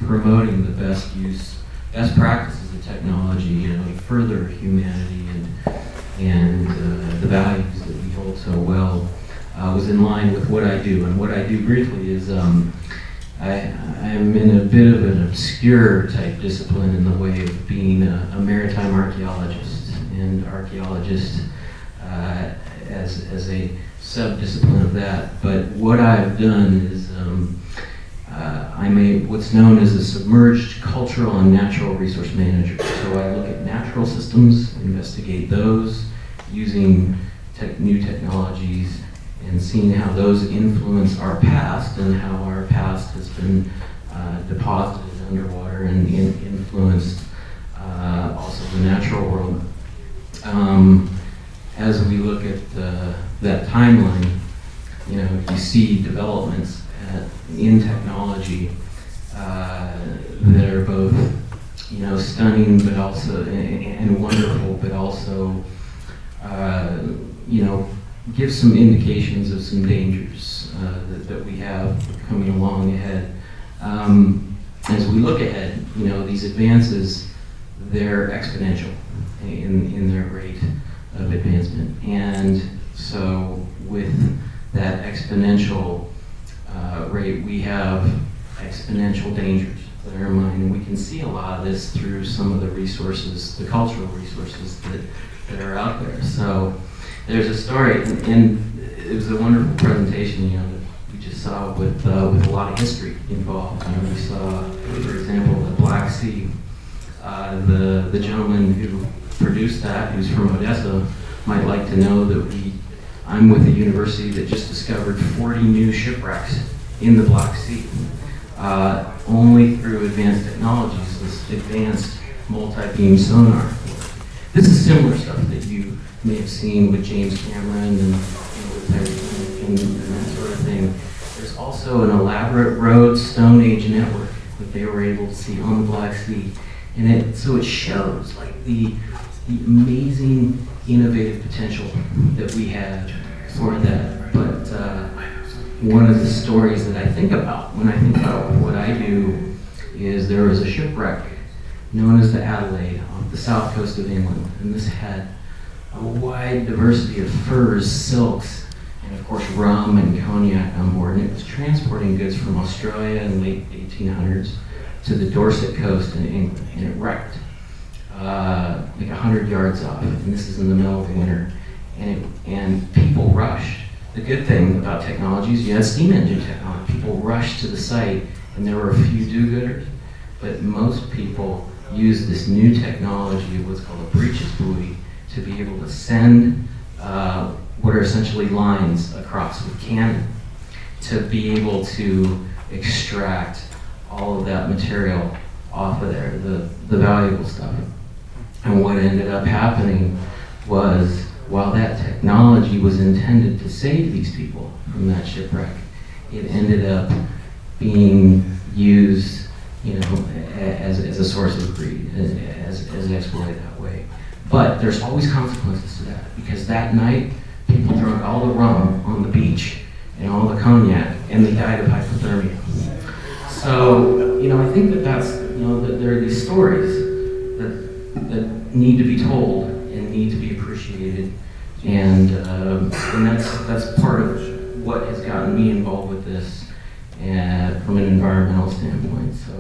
promoting the best practices of technology, to further humanity and the values that we hold so well, was in line with what I do. And what I do briefly is I'm in a bit of an obscure type discipline in the way of being a maritime archaeologist, and archaeologist as a sub-discipline of that. But what I've done is I'm what's known as a submerged cultural and natural resource manager. So I look at natural systems, investigate those using new technologies, and seeing how those influence our past and how our past has been deposited underwater and influenced also the natural world. As we look at that timeline, you see developments in technology that are both, stunning, but also and wonderful, but also, give some indications of some dangers that we have coming along ahead. As we look ahead, these advances, they're exponential in their rate of advancement. And so with that exponential rate, we have exponential dangers that are in mind. And we can see a lot of this through some of the resources, the cultural resources that are out there. So there's a story, and it was a wonderful presentation, that we just saw with a lot of history involved. We saw, for example, the Black Sea. The gentleman who produced that, who's from Odessa, might like to know that I'm with a university that just discovered 40 new shipwrecks in the Black Sea, only through advanced technologies, this advanced multi-beam sonar. This is similar stuff that you may have seen with James Cameron and with Titanic and that sort of thing. There's also an elaborate Rhodes Stone Age network that they were able to see on the Black Sea. And so it shows like the amazing innovative potential that we have for that. But one of the stories that I think about when I think about what I do is there was a shipwreck known as the Adelaide off the south coast of England. And this had a wide diversity of furs, silks, and of course rum and cognac on board. And it was transporting goods from Australia in the late 1800s to the Dorset coast in England, and it wrecked like 100 yards off, and this is in the middle of the winter, and people rushed. The good thing about technology is you had steam engine technology. People rushed to the site, and there were a few do-gooders, but most people used this new technology, what's called a breeches buoy, to be able to send what are essentially lines across with cannon to be able to extract all of that material off of there, the valuable stuff. And what ended up happening was, while that technology was intended to save these people from that shipwreck, it ended up being used, as a source of greed, as exploited that way. But there's always consequences to that, because that night, people drank all the rum on the beach and all the cognac, and they died of hypothermia. So, I think that's, that there are these stories that need to be told and need to be appreciated, and that's part of what has gotten me involved with this from an environmental standpoint. So